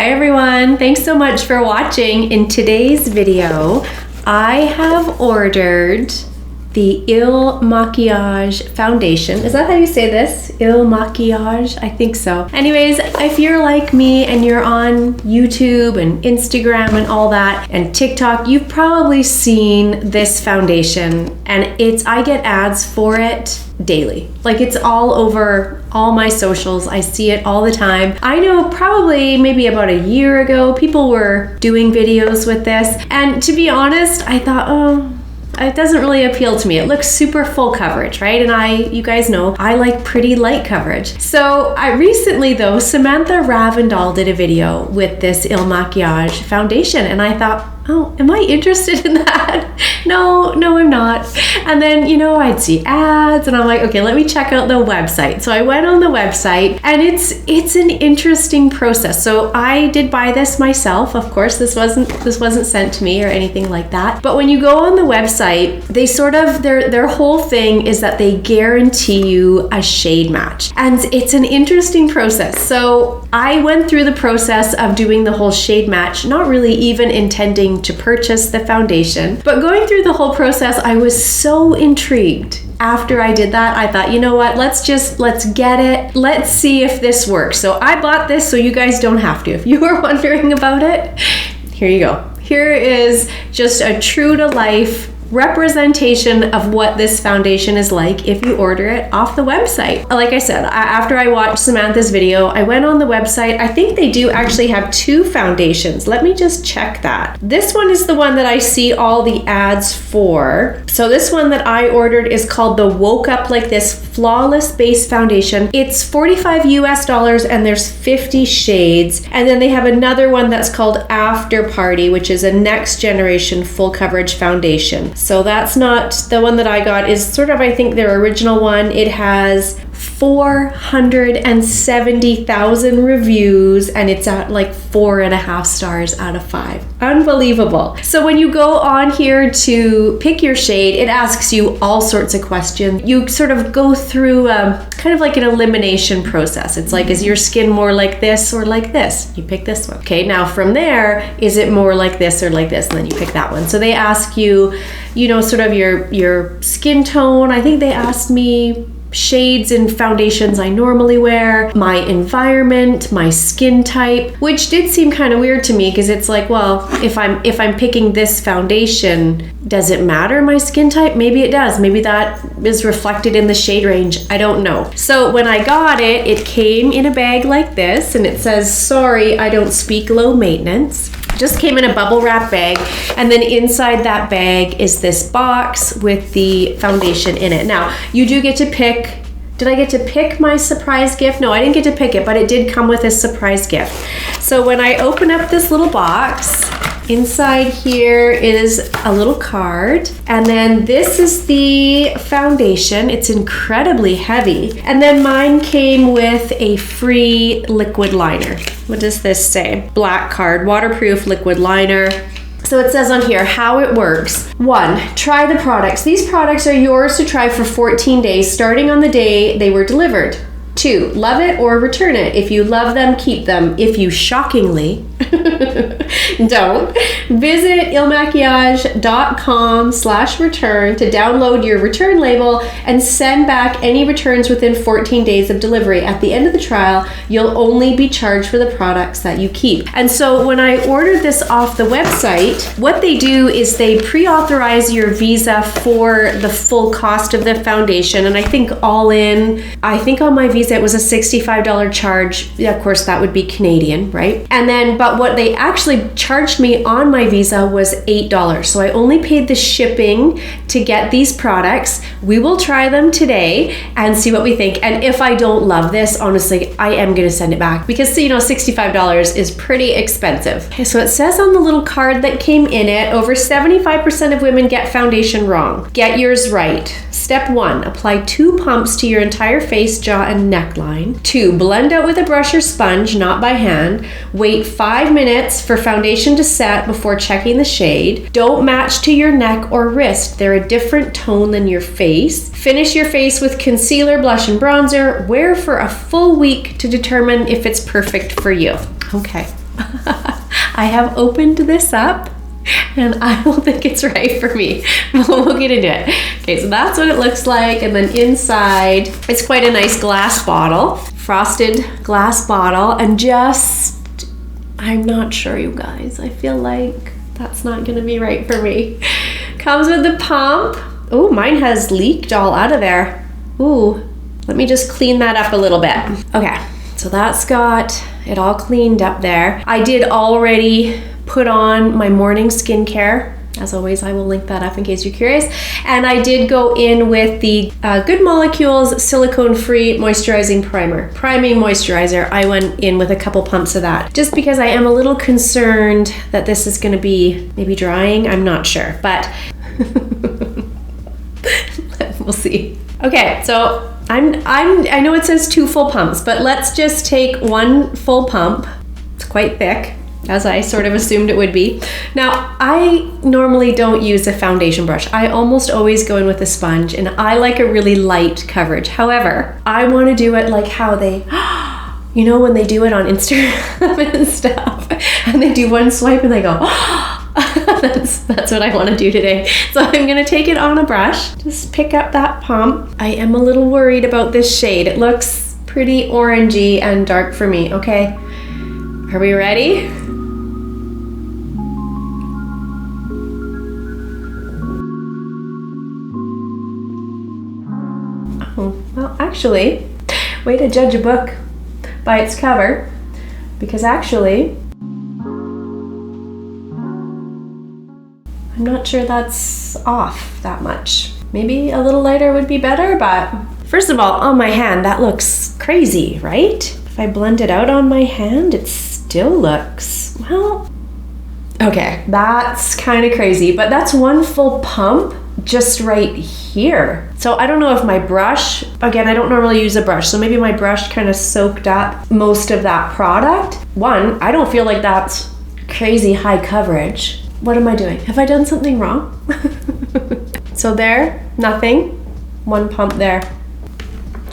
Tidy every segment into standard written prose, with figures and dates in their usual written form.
Hi everyone, thanks so much for watching. In today's video, I have ordered the Makiage foundation. Is that how you say this? Makiage? I think so. Anyways, if you're like me and you're on YouTube and Instagram and all that and TikTok, you've probably seen this foundation, and I get ads for it daily. Like, it's all over all my socials. I see it all the time. I know probably maybe about a year ago, people were doing videos with this, and to be honest, I thought, it doesn't really appeal to me. It looks super full coverage, right? And you guys know, I like pretty light coverage. So I recently though, Samantha Ravndal did a video with this Makiage foundation, and I thought, oh, am I interested in that? No, I'm not. And then, I'd see ads and I'm like, okay, let me check out the website. So I went on the website, and it's an interesting process. So I did buy this myself. Of course, this wasn't sent to me or anything like that. But when you go on the website, they sort of, their whole thing is that they guarantee you a shade match. And it's an interesting process. So I went through the process of doing the whole shade match, not really even intending to purchase the foundation, but going through the whole process, I was so intrigued. After I did that, I thought, you know what, let's get it. Let's see if this works. So I bought this so you guys don't have to. If you were wondering about it, here you go. Here is just a true to life representation of what this foundation is like if you order it off the website. Like I said, after I watched Samantha's video, I went on the website. I think they do actually have two foundations. Let me just check that. This one is the one that I see all the ads for. So this one that I ordered is called the Woke Up Like This Flawless Base Foundation. It's $45 US and there's 50 shades. And then they have another one that's called After Party, which is a next generation full coverage foundation. So that's not the one that I got, is sort of, I think, their original one. It has 470,000 reviews, and it's at like 4.5 stars out of 5. Unbelievable. So when you go on here to pick your shade, it asks you all sorts of questions. You sort of go through kind of like an elimination process. It's like, is your skin more like this or like this? You pick this one. Okay, now from there, is it more like this or like this? And then you pick that one. So they ask you, sort of your skin tone. I think they asked me shades and foundations I normally wear, my environment, my skin type, which did seem kind of weird to me, because it's like, well, if I'm picking this foundation, does it matter my skin type? Maybe it does. Maybe that is reflected in the shade range. I don't know. So when I got it, it came in a bag like this, and it says, sorry, I don't speak low maintenance. Just came in a bubble wrap bag, and then inside that bag is this box with the foundation in it. Now, you do get to pick. Did I get to pick my surprise gift? No, I didn't get to pick it, but it did come with a surprise gift. So when I open up this little box, inside here is a little card, and then this is the foundation. It's incredibly heavy. And then mine came with a free liquid liner. What does this say? Black card, waterproof liquid liner. So it says on here how it works. 1, try the products. These products are yours to try for 14 days, starting on the day they were delivered. 2, love it or return it. If you love them, keep them. If you shockingly don't, visit ilmakiage.com/return to download your return label and send back any returns within 14 days of delivery. At the end of the trial, you'll only be charged for the products that you keep. And so when I ordered this off the website, what they do is they pre-authorize your visa for the full cost of the foundation. And I think all in, I think on my visa it was a $65 charge. Yeah, of course, that would be Canadian, right? And then, but what they actually charged me on my visa was $8. So I only paid the shipping to get these products. We will try them today and see what we think. And if I don't love this, honestly, I am going to send it back, because, $65 is pretty expensive. Okay, so it says on the little card that came in it, over 75% of women get foundation wrong. Get yours right. Step 1, apply 2 pumps to your entire face, jaw, and neckline. 2, blend out with a brush or sponge, not by hand. Wait 5 minutes for foundation to set before checking the shade. Don't match to your neck or wrist. They're a different tone than your face. Finish your face with concealer, blush, and bronzer. Wear for a full week to determine if it's perfect for you. Okay. I have opened this up and I don't think it's right for me. We'll get into it. Okay, so that's what it looks like. And then inside, it's quite a nice glass bottle, frosted glass bottle. And I'm not sure, you guys. I feel like that's not gonna be right for me. Comes with the pump. Oh, mine has leaked all out of there. Ooh, let me just clean that up a little bit. Okay, so that's got it all cleaned up there. I did already put on my morning skincare. As always, I will link that up in case you're curious. And I did go in with the Good Molecules silicone-free moisturizing primer. Priming moisturizer. I went in with a couple pumps of that. Just because I am a little concerned that this is gonna be maybe drying. I'm not sure, but we'll see. Okay, so I know it says 2 full pumps, but let's just take 1 full pump. It's quite thick, as I sort of assumed it would be. Now, I normally don't use a foundation brush. I almost always go in with a sponge, and I like a really light coverage. However, I want to do it like how they, you know, when they do it on Instagram and stuff, and they do one swipe and they go, that's what I want to do today. So I'm going to take it on a brush, just pick up that pump. I am a little worried about this shade. It looks pretty orangey and dark for me, okay? Are we ready? Oh, well, actually, way to judge a book by its cover, because actually, I'm not sure that's off that much. Maybe a little lighter would be better, but first of all, on my hand, that looks crazy, right? If I blend it out on my hand, it still looks, well, okay, that's kind of crazy, but that's 1 full pump just right here. So I don't know if my brush, again, I don't normally use a brush, so maybe my brush kind of soaked up most of that product. One, I don't feel like that's crazy high coverage. What am I doing? Have I done something wrong? So there, nothing. 1 pump there.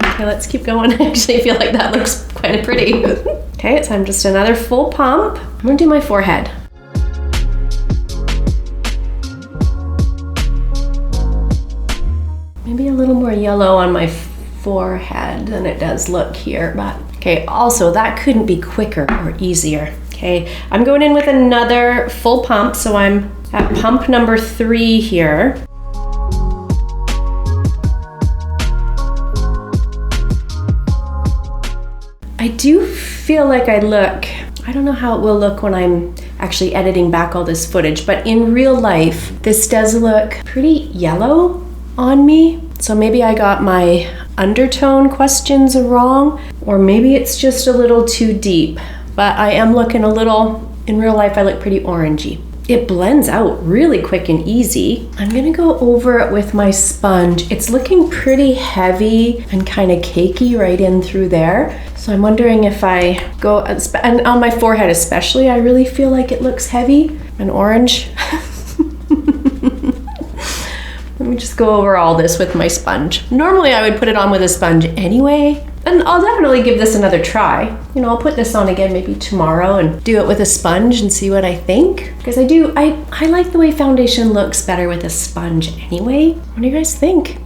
Okay, let's keep going. I actually feel like that looks kind of pretty. Okay, so I'm just another full pump. I'm gonna do my forehead. Maybe a little more yellow on my forehead than it does look here, but okay, also that couldn't be quicker or easier. Okay, I'm going in with another full pump, so I'm at pump number 3 here. I do feel like I don't know how it will look when I'm actually editing back all this footage, but in real life, this does look pretty yellow on me. So maybe I got my undertone questions wrong, or maybe it's just a little too deep. But I am looking a little, in real life, I look pretty orangey. It blends out really quick and easy. I'm gonna go over it with my sponge. It's looking pretty heavy and kind of cakey right in through there. So I'm wondering if I go, and on my forehead especially, I really feel like it looks heavy and orange. Let me just go over all this with my sponge. Normally I would put it on with a sponge anyway, and I'll definitely give this another try. You know, I'll put this on again maybe tomorrow and do it with a sponge and see what I think. Because I like the way foundation looks better with a sponge anyway. What do you guys think?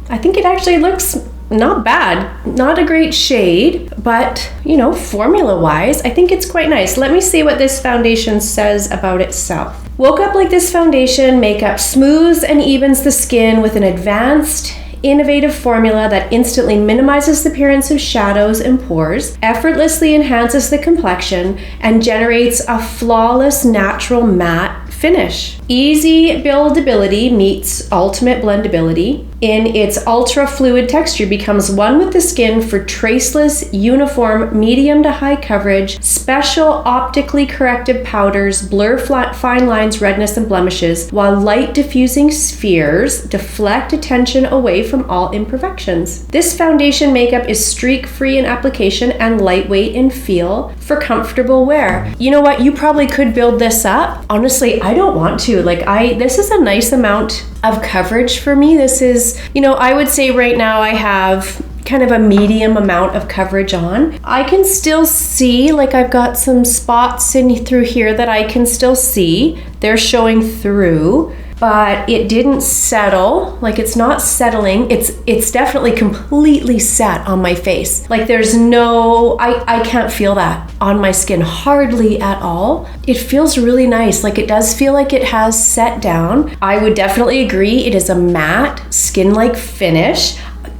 I think it actually looks not bad. Not a great shade, but you know, formula-wise, I think it's quite nice. Let me see what this foundation says about itself. Woke up like this foundation makeup smooths and evens the skin with an advanced, innovative formula that instantly minimizes the appearance of shadows and pores, effortlessly enhances the complexion, and generates a flawless natural matte finish. Easy buildability meets ultimate blendability. In its ultra fluid texture becomes one with the skin for traceless, uniform, medium to high coverage, special optically corrective powders blur fine lines, redness, and blemishes, while light diffusing spheres deflect attention away from all imperfections. This foundation makeup is streak-free in application and lightweight in feel for comfortable wear. You know what? You probably could build this up. Honestly, I don't want to. This is a nice amount of coverage for me. This is, you know, I would say right now I have kind of a medium amount of coverage on. I can still see, like I've got some spots in through here that I can still see. They're showing through, but it didn't settle. Like it's not settling. It's definitely completely set on my face. Like there's no, I can't feel that on my skin hardly at all. It feels really nice. Like it does feel like it has set down. I would definitely agree. It is a matte skin-like finish.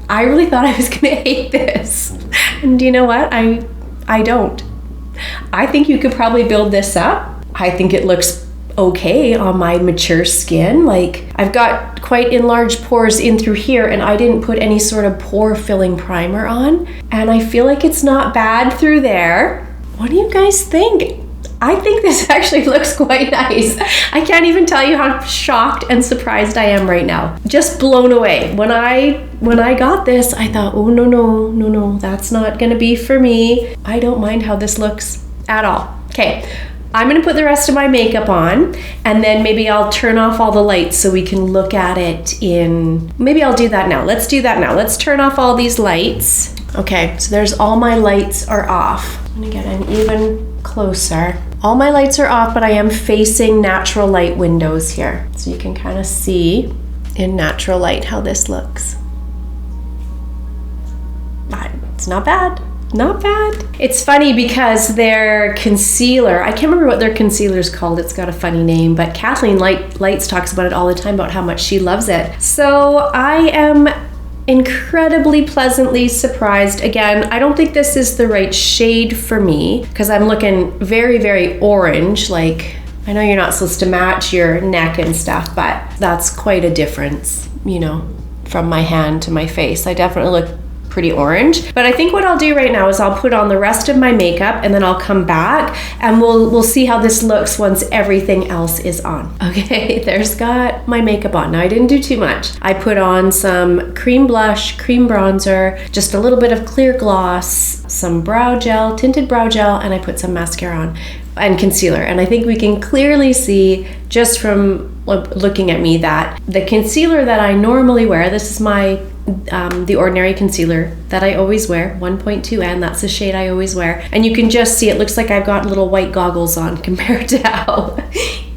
I really thought I was gonna hate this. And you know what? I don't. I think you could probably build this up. I think it looks okay on my mature skin. Like I've got quite enlarged pores in through here and I didn't put any sort of pore filling primer on. And I feel like it's not bad through there. What do you guys think? I think this actually looks quite nice. I can't even tell you how shocked and surprised I am right now. Just blown away. When I got this, I thought, oh no, that's not gonna be for me. I don't mind how this looks at all. Okay, I'm gonna put the rest of my makeup on and then maybe I'll turn off all the lights so we can look at it in, maybe I'll do that now. Let's do that now. Let's turn off all these lights. Okay, so there's all my lights are off. I'm gonna get an even closer. All my lights are off, but I am facing natural light windows here. So you can kind of see in natural light how this looks. But it's not bad. Not bad. It's funny because their concealer, I can't remember what their concealer is called. It's got a funny name, but Kathleen Lights talks about it all the time about how much she loves it. So I am incredibly pleasantly surprised. Again, I don't think this is the right shade for me because I'm looking very, very orange. Like, I know you're not supposed to match your neck and stuff, but that's quite a difference, you know, from my hand to my face. I definitely look pretty orange. But I think what I'll do right now is I'll put on the rest of my makeup and then I'll come back and we'll see how this looks once everything else is on. Okay, there's got my makeup on. Now I didn't do too much. I put on some cream blush, cream bronzer, just a little bit of clear gloss, some brow gel, tinted brow gel, and I put some mascara on and concealer. And I think we can clearly see just from looking at me that the concealer that I normally wear, this is my the Ordinary concealer that I always wear, 1.2N, that's the shade I always wear. And you can just see it looks like I've got little white goggles on compared to how,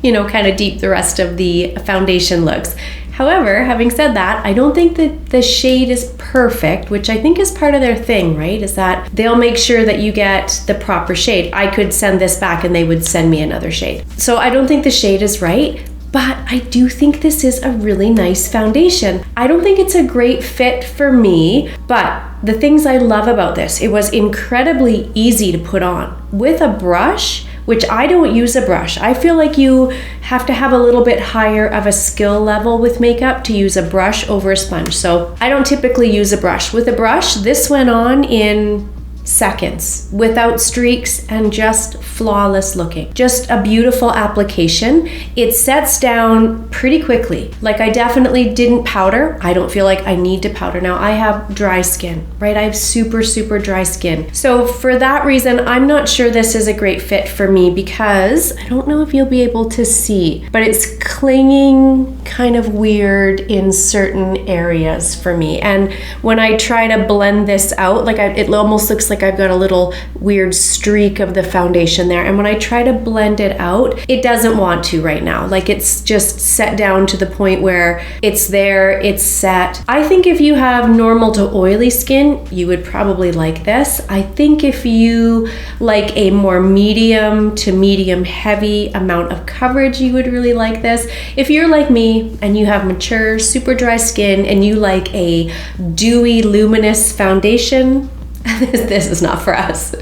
you know, kind of deep the rest of the foundation looks. However, having said that, I don't think that the shade is perfect, which I think is part of their thing, right? Is that they'll make sure that you get the proper shade. I could send this back and they would send me another shade. So I don't think the shade is right. But I do think this is a really nice foundation. I don't think it's a great fit for me, but the things I love about this, it was incredibly easy to put on. With a brush, which I don't use a brush. I feel like you have to have a little bit higher of a skill level with makeup to use a brush over a sponge. So I don't typically use a brush. With a brush, this went on in seconds without streaks and just flawless looking. Just a beautiful application. It sets down pretty quickly. Like I definitely didn't powder. I don't feel like I need to powder. Now I have dry skin, right? I have super, super dry skin. So for that reason, I'm not sure this is a great fit for me because I don't know if you'll be able to see, but it's clinging kind of weird in certain areas for me. And when I try to blend this out, like it almost looks like I've got a little weird streak of the foundation there. And when I try to blend it out, it doesn't want to right now. Like it's just set down to the point where it's there, it's set. I think if you have normal to oily skin, you would probably like this. I think if you like a more medium to medium heavy amount of coverage, you would really like this. If you're like me and you have mature, super dry skin and you like a dewy, luminous foundation, this is not for us.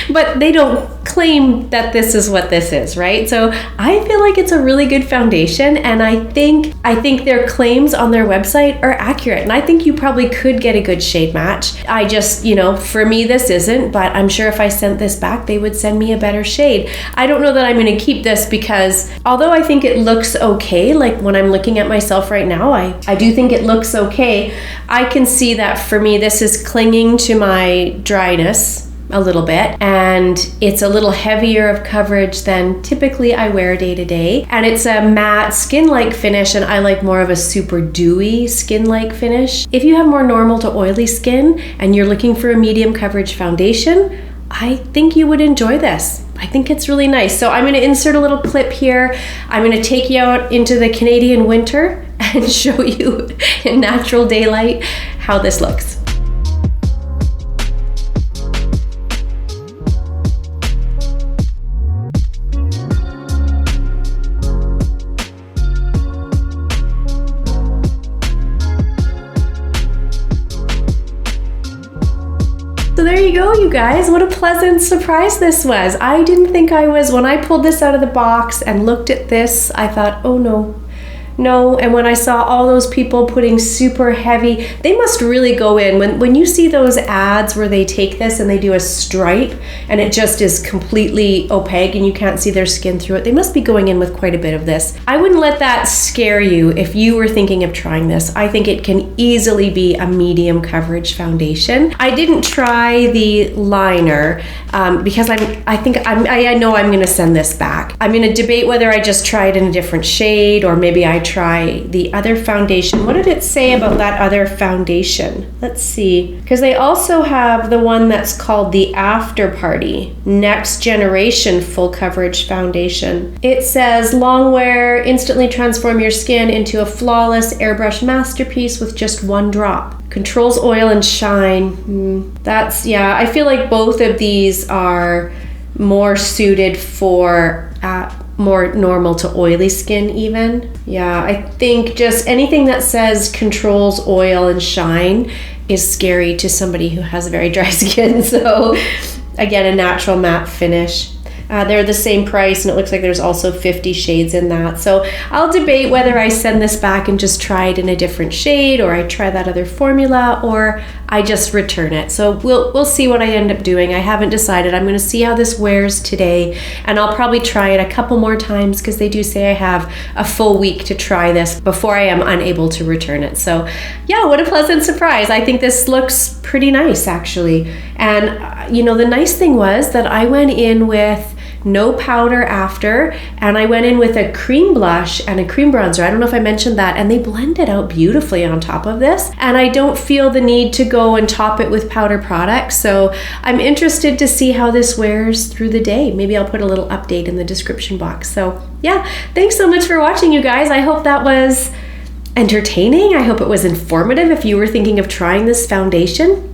But they don't claim that this is what this is, right? So I feel like it's a really good foundation, and I think their claims on their website are accurate, and I think you probably could get a good shade match. I just, you know, for me this isn't, but I'm sure if I sent this back, they would send me a better shade. I don't know that I'm going to keep this because although I think it looks okay, like when I'm looking at myself right now, I do think it looks okay. I can see that for me this is clinging to my dryness a little bit, and it's a little heavier of coverage than typically I wear day to day. And it's a matte skin-like finish, and I like more of a super dewy skin-like finish. If you have more normal to oily skin and you're looking for a medium coverage foundation, I think you would enjoy this. I think it's really nice. So I'm going to insert a little clip here. I'm going to take you out into the Canadian winter and show you in natural daylight how this looks. So there you go, you guys. What a pleasant surprise this was. I didn't think I was. When I pulled this out of the box and looked at this, I thought, oh no. And when I saw all those people putting super heavy, they must really go in. When you see those ads where they take this and they do a stripe and it just is completely opaque and you can't see their skin through it, they must be going in with quite a bit of this. I wouldn't let that scare you if you were thinking of trying this. I think it can easily be a medium coverage foundation. I didn't try the liner because I know I'm gonna send this back. I'm gonna debate whether I just try it in a different shade or maybe I try the other foundation. What did it say about that other foundation? Let's see, because they also have the one that's called the After Party Next Generation Full Coverage Foundation. It says long wear, instantly transform your skin into a flawless airbrush masterpiece with just one drop. Controls oil and shine. Yeah, I feel like both of these are more suited for more normal to oily skin even. Yeah, I think just anything that says controls oil and shine is scary to somebody who has very dry skin. So again, a natural matte finish. They're the same price, and it looks like there's also 50 shades in that. So I'll debate whether I send this back and just try it in a different shade, or I try that other formula, or I just return it. So we'll see what I end up doing. I haven't decided. I'm gonna see how this wears today, and I'll probably try it a couple more times because they do say I have a full week to try this before I am unable to return it. So yeah, what a pleasant surprise. I think this looks pretty nice actually. And you know, the nice thing was that I went in with no powder after, and I went in with a cream blush and a cream bronzer. I don't know if I mentioned that, and they blended out beautifully on top of this, and I don't feel the need to go and top it with powder products. So I'm interested to see how this wears through the day. Maybe I'll put a little update in the description box. So yeah, thanks so much for watching, you guys. I hope that was entertaining. I hope it was informative if you were thinking of trying this foundation.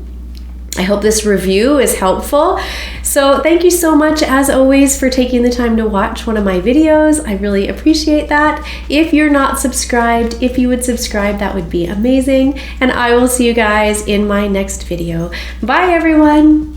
I hope this review is helpful. So thank you so much, as always, for taking the time to watch one of my videos. I really appreciate that. If you're not subscribed, if you would subscribe, that would be amazing. And I will see you guys in my next video. Bye, everyone.